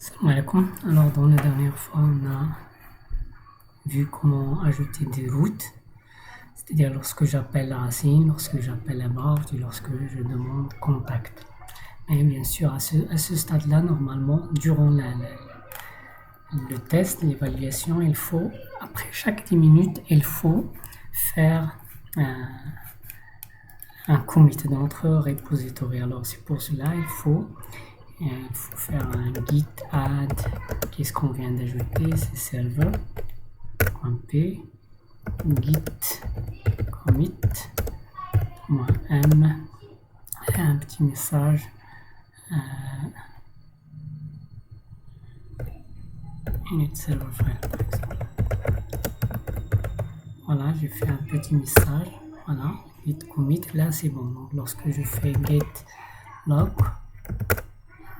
Salam alaikum. Alors, dans la dernière fois, on a vu comment ajouter des routes, c'est-à-dire lorsque j'appelle la racine, lorsque j'appelle la barre, et lorsque je demande contact. Mais bien sûr, à ce stade-là, normalement, durant le test, l'évaluation, après chaque 10 minutes, il faut faire un commit dans notre repository. Alors, c'est pour cela, il faut faire un git add, qu'est-ce qu'on vient d'ajouter, c'est server.p, git commit, -m, et un petit message, init server file par exemple. Voilà, j'ai fait un petit message, voilà, git commit, là c'est bon. Donc lorsque je fais get log,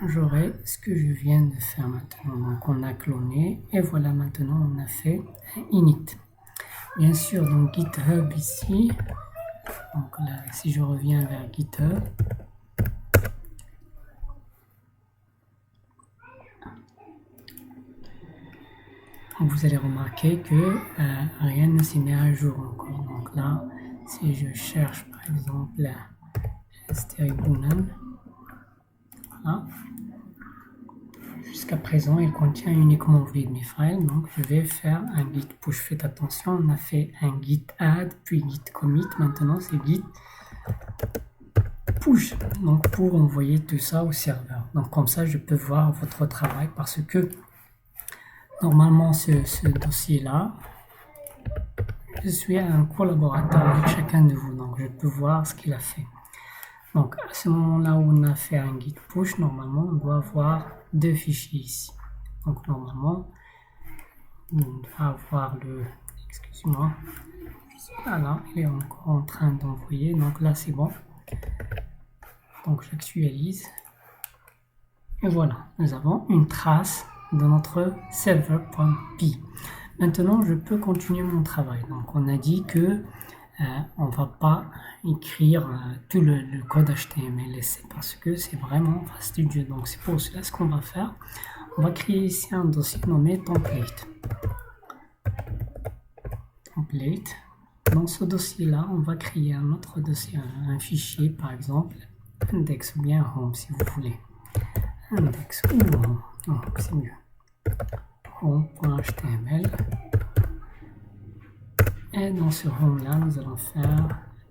j'aurai ce que je viens de faire maintenant. Donc on a cloné et voilà, maintenant on a fait un init. Bien sûr, dans GitHub ici, donc là si je reviens vers GitHub, vous allez remarquer que rien ne s'est mis à jour encore. Donc là, si je cherche par exemple Sterigunan, voilà, jusqu'à présent, il contient uniquement readme-file, donc je vais faire un git push. Faites attention, on a fait un git add, puis git commit, maintenant c'est git push, donc pour envoyer tout ça au serveur. Donc comme ça, je peux voir votre travail, parce que normalement, ce dossier-là, je suis un collaborateur avec chacun de vous, donc je peux voir ce qu'il a fait. Donc à ce moment-là où on a fait un git push, normalement on doit avoir deux fichiers ici. Donc normalement on doit avoir excusez-moi, voilà, il est encore en train d'envoyer, donc là c'est bon. Donc j'actualise et voilà, nous avons une trace de notre server.py. Maintenant je peux continuer mon travail. Donc on a dit que on va pas écrire tout le code HTML, parce que c'est vraiment fastidieux. Donc c'est pour cela ce qu'on va faire. On va créer ici un dossier nommé template. Dans ce dossier-là, on va créer un autre dossier, un fichier par exemple, index ou bien home si vous voulez. Index ou home, donc c'est mieux. Home.html. Et dans ce home là, nous allons faire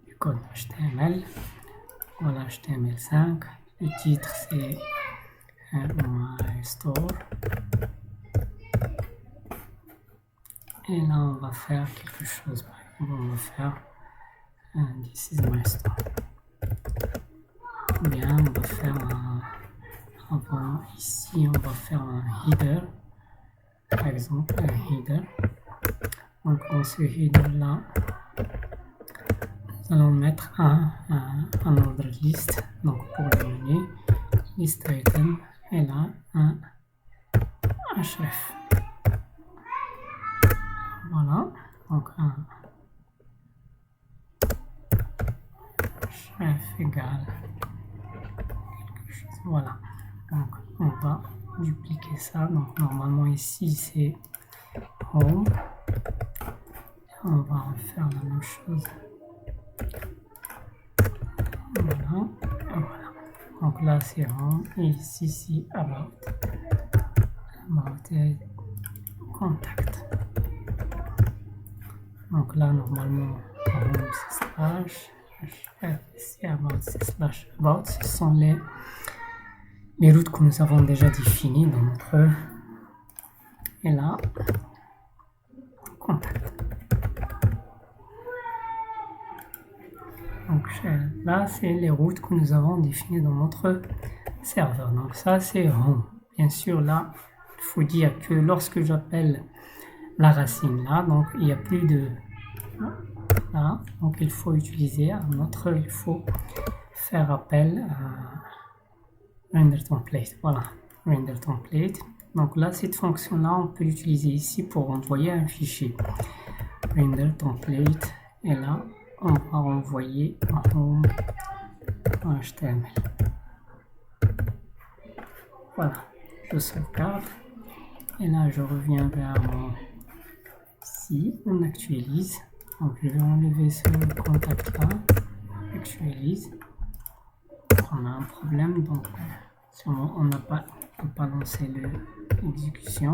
du code HTML. Voilà, HTML5. Le titre c'est My Store. Et là, on va faire quelque chose. Par exemple, on va faire This is my store. Ou bien, on va faire ici, on va faire un header. Par exemple, un header. Donc dans ce header là, nous allons mettre un ordre list, donc pour le menu, list item, et là un href. Voilà, donc un href égale quelque chose, voilà. Donc on va dupliquer ça, donc normalement ici c'est home. On va faire la même chose. Voilà. Voilà. Donc là c'est home et ici c'est about et contact. Donc là normalement home c'est slash, c'est about, c'est slash about. Ce sont les routes que nous avons déjà définies dans notre, et là contact. Donc là, c'est les routes que nous avons définies dans notre serveur. Donc ça, c'est home. Bien sûr, là, il faut dire que lorsque j'appelle la racine là, donc il n'y a plus de là, donc il faut utiliser il faut faire appel à render template. Voilà, render template. Donc là, cette fonction là, on peut l'utiliser ici pour envoyer un fichier. Render template, et là on va envoyer home.html. Voilà, je sauvegarde. Et là, je reviens vers mon... Ici, on actualise. Donc, je vais enlever ce contact-là. Actualise. On a un problème, donc sûrement on n'a pas, on peut pas lancer l'exécution.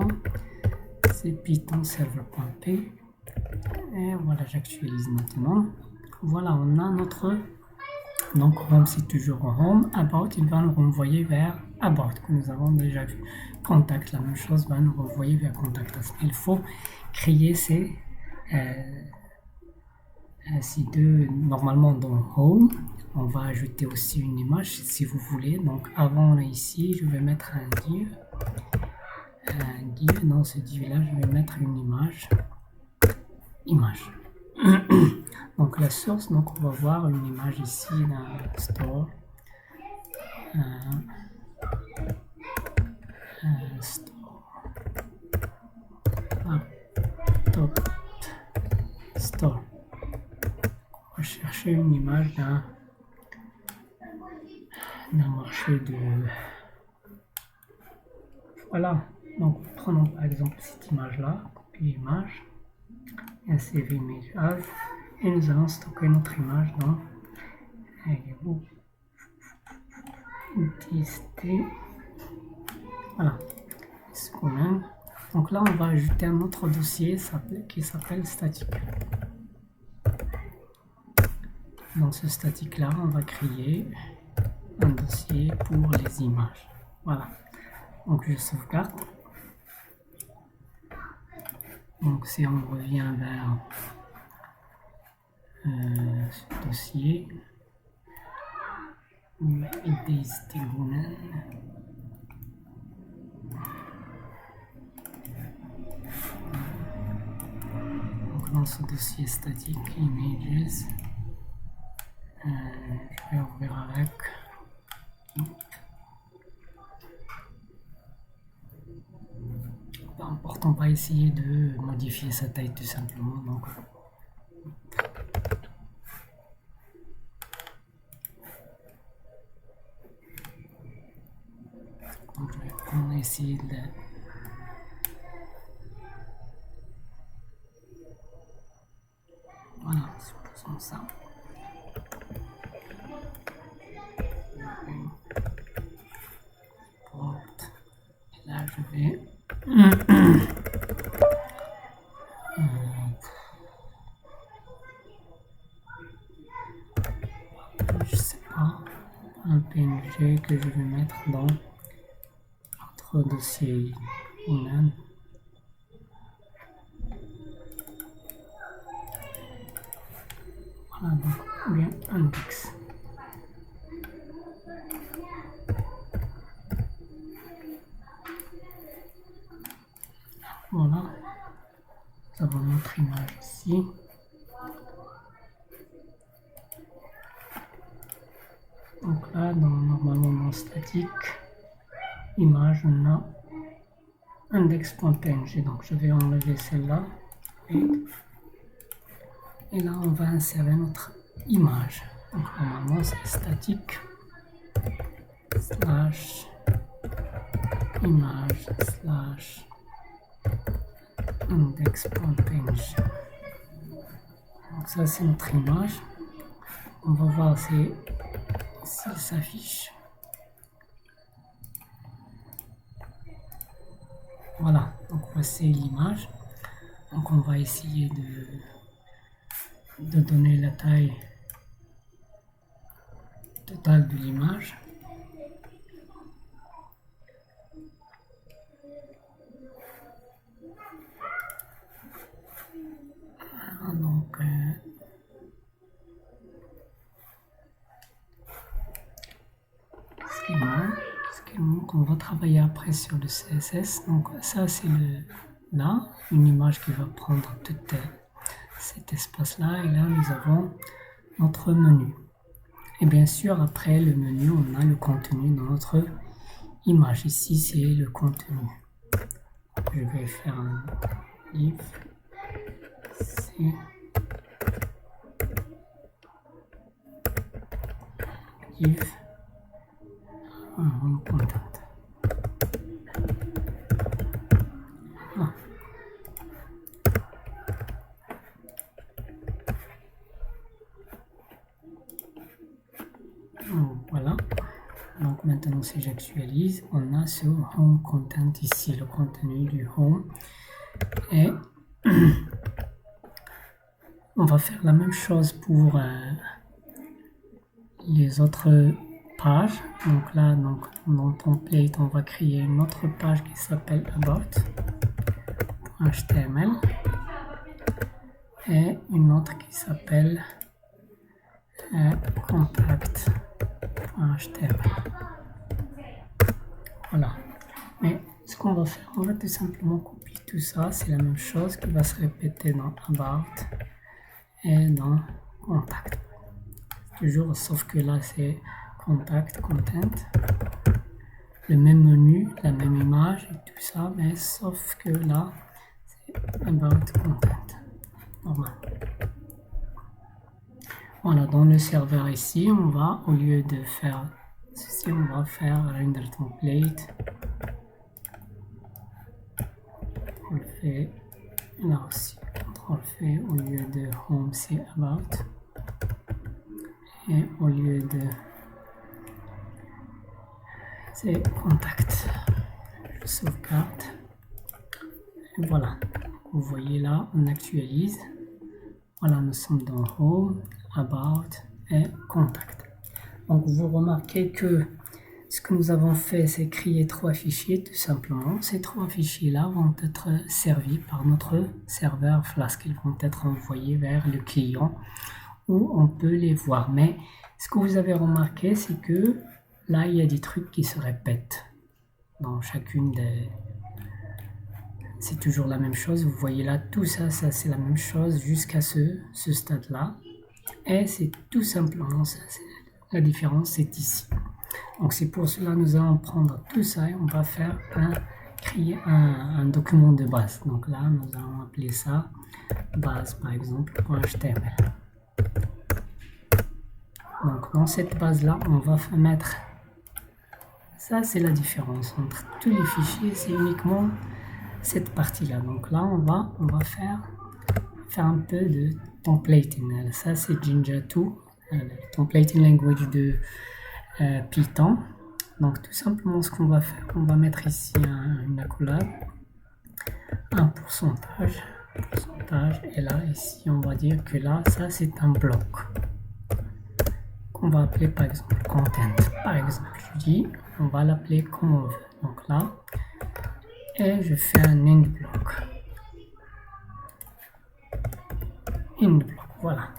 C'est Python server.p. Et voilà, j'actualise maintenant. Voilà, on a notre... Donc, Home, c'est toujours Home. About, il va nous renvoyer vers About, que nous avons déjà vu. Contact, la même chose, va nous renvoyer vers Contact. Il faut créer ces deux, normalement dans Home. On va ajouter aussi une image si vous voulez. Donc, avant, ici, je vais mettre un div. Dans ce div-là, je vais mettre une image. Donc la source, donc on va voir une image ici dans store. Top store. On va chercher une image d'un marché de... Voilà. Donc prenons par exemple cette image-là, copier l'image. Un save image as, et nous allons stocker notre image dans tst. Voilà. Donc là, on va ajouter un autre dossier qui s'appelle static. Dans ce static là, on va créer un dossier pour les images. Voilà. Donc je sauvegarde. Donc si on revient vers ce dossier, donc dans ce dossier statique images, je vais ouvrir avec peu importe, on va essayer de modifier sa taille tout simplement. Donc on va essayer de voilà, supposons ça. Et là je vais je sais pas, un PNG que je vais mettre dans notre dossier humain. Voilà, donc bien index. Voilà, nous avons notre image ici. Donc là, normalement dans statique, image, on a index.png. Donc je vais enlever celle-là. Et là, on va insérer notre image. Donc normalement, c'est statique slash image slash index.png. Donc ça, c'est notre image. On va voir s'il s'affiche. Voilà, donc voici l'image. Donc on va essayer de donner la taille totale de l'image. Donc ce qui manque, on va travailler après sur le CSS. Donc ça c'est là une image qui va prendre tout cet espace là, et là nous avons notre menu. Et bien sûr après le menu on a le contenu dans notre image. Ici c'est le contenu. Je vais faire un if c'est if content. maintenant si j'actualise, on a ce home content ici, le contenu du home. Et on va faire la même chose pour les autres pages. Donc là, dans template, on va créer une autre page qui s'appelle about.html et une autre qui s'appelle contact.html. Voilà. Mais ce qu'on va faire, on va tout simplement copier tout ça. C'est la même chose qui va se répéter dans about et dans contact. Toujours, sauf que là c'est contact, content. Le même menu, la même image et tout ça, mais sauf que là c'est about content. Normal. Voilà, dans le serveur ici, on va, au lieu de faire ceci, on va faire render template. On le fait là aussi. On le fait au lieu de home, c'est about. Et au lieu de c'est contact. Je sauvegarde. Et voilà. Vous voyez là, on actualise. Voilà, nous sommes dans home, about et contact. Donc vous remarquez que ce que nous avons fait, c'est créer 3 fichiers tout simplement. Ces 3 fichiers-là vont être servis par notre serveur Flask. Ils vont être envoyés vers le client où on peut les voir. Mais ce que vous avez remarqué, c'est que là, il y a des trucs qui se répètent dans chacune des... C'est toujours la même chose. Vous voyez là, tout ça, c'est la même chose jusqu'à ce stade-là. Et c'est tout simplement ça. La différence, c'est ici. Donc c'est pour cela que nous allons prendre tout ça et on va faire créer un document de base. Donc là, nous allons appeler ça base, par exemple, .html. Donc dans cette base-là, on va mettre... Ça, c'est la différence entre tous les fichiers. C'est uniquement cette partie-là. Donc là, on va faire un peu de templating. Ça, c'est Jinja 2, le templating language de Python. Donc tout simplement, ce qu'on va faire, on va mettre ici une accolade, un pourcentage, et là, ici, on va dire que là, ça, c'est un bloc qu'on va appeler, par exemple, content. Par exemple, je dis, on va l'appeler comme on veut. Donc là, et je fais un end block. End block, voilà.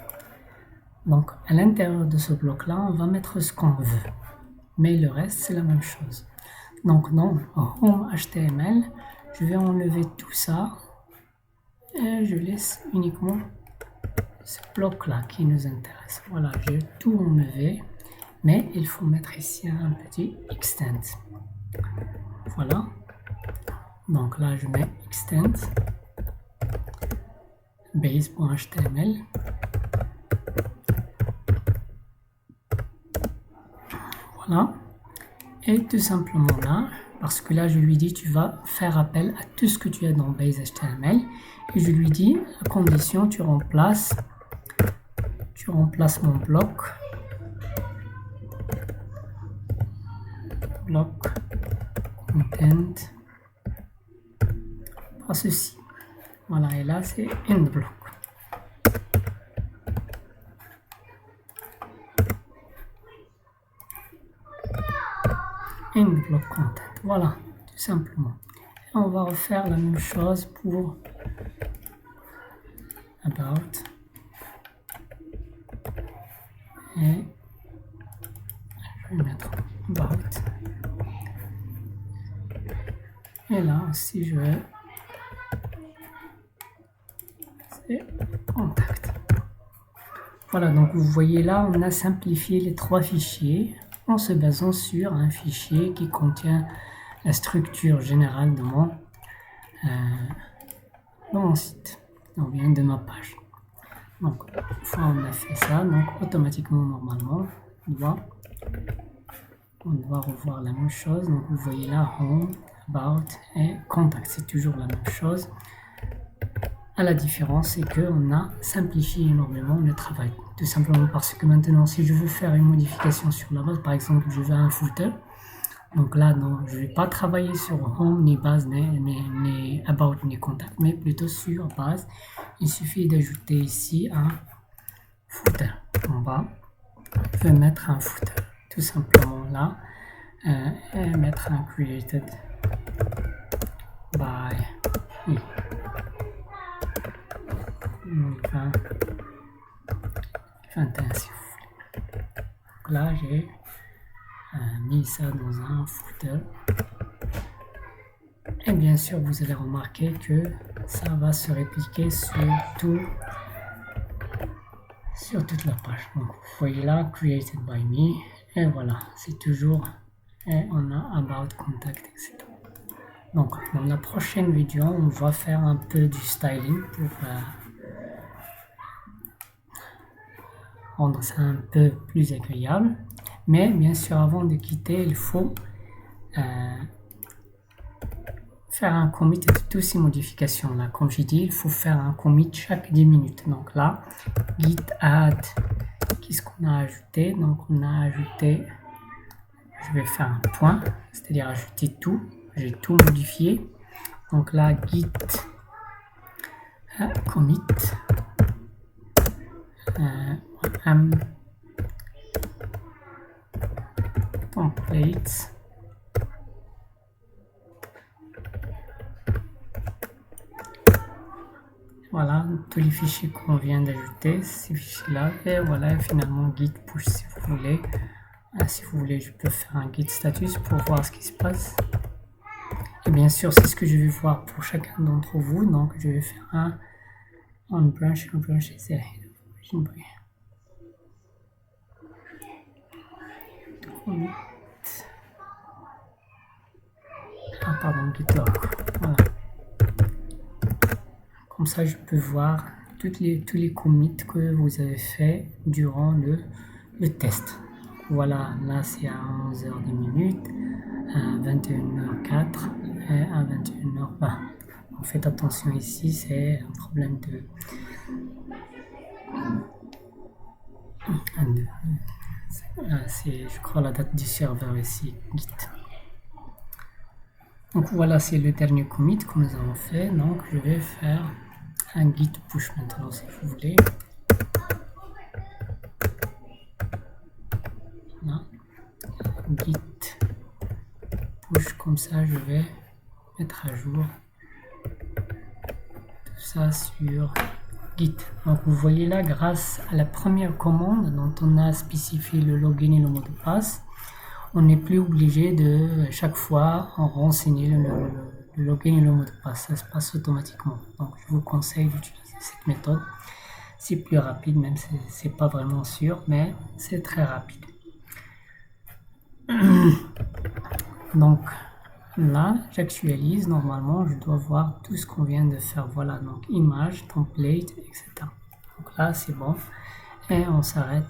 Donc à l'intérieur de ce bloc là, on va mettre ce qu'on veut, mais le reste c'est la même chose. Donc dans home HTML, je vais enlever tout ça et je laisse uniquement ce bloc là qui nous intéresse. Voilà, j'ai tout enlevé, mais il faut mettre ici un petit extend. Voilà. Donc là, je mets extend base.html. Voilà. Et tout simplement là, parce que là, je lui dis, tu vas faire appel à tout ce que tu as dans base.html. Et je lui dis, à condition, tu remplaces mon bloc content par ceci. Voilà, et là c'est end block. End block content. Voilà, tout simplement. Et on va refaire la même chose pour about. Et je vais mettre about. Et là aussi je vais contact. Voilà, donc vous voyez là, on a simplifié les 3 fichiers en se basant sur un fichier qui contient la structure générale de mon site, ou bien de ma page. Donc, une fois on a fait ça, donc automatiquement, normalement, on doit revoir la même chose. Donc vous voyez là, home, about et contact, c'est toujours la même chose. La différence, c'est qu'on a simplifié énormément le travail. Tout simplement parce que maintenant, si je veux faire une modification sur la base, par exemple, je veux un footer, Donc là, non, je ne vais pas travailler sur home, ni base, ni about, ni contact, mais plutôt sur base. Il suffit d'ajouter ici un footer en bas. Je vais mettre un footer tout simplement là et mettre un created by 20, 21 si vous voulez. Donc là, j'ai mis ça dans un footer. Et bien sûr, vous allez remarquer que ça va se répliquer sur toute la page. Donc, vous voyez là, created by me. Et voilà, c'est toujours, et on a about, contact, etc. Donc, dans la prochaine vidéo, on va faire un peu du styling pour rendre ça un peu plus agréable. Mais bien sûr, avant de quitter, il faut faire un commit de toutes ces modifications là. Comme j'ai dit, il faut faire un commit chaque 10 minutes. Donc là, git add, qu'est-ce qu'on a ajouté? Donc on a ajouté, je vais faire un point, c'est-à-dire ajouter tout. J'ai tout modifié. Donc là, git commit templates. Voilà, tous les fichiers qu'on vient d'ajouter, ces fichiers-là, et voilà, finalement, git push si vous voulez. Si vous voulez, je peux faire un git status pour voir ce qui se passe. Et bien sûr, c'est ce que je vais voir pour chacun d'entre vous. Donc, je vais faire un branch is ahead of origin by. Ah, pardon, git log. Voilà. Comme ça, je peux voir tous les commits que vous avez fait durant le test. Voilà, là c'est à 11h10, à 21h04 et à 21h20. Donc faites attention ici, c'est un problème de... c'est, je crois, la date du serveur ici, Git. Donc voilà, c'est le dernier commit que nous avons fait. Donc je vais faire un git push maintenant si vous voulez. Voilà. Git push, comme ça je vais mettre à jour tout ça sur Git. Donc vous voyez là, grâce à la première commande dont on a spécifié le login et le mot de passe, on n'est plus obligé de chaque fois renseigner le login et le mot de passe. Ça se passe automatiquement. Donc je vous conseille d'utiliser cette méthode. C'est plus rapide, même si c'est pas vraiment sûr, mais c'est très rapide. Donc là, j'actualise. Normalement, je dois voir tout ce qu'on vient de faire. Voilà, donc image, template, etc. Donc là, c'est bon. Et on s'arrête.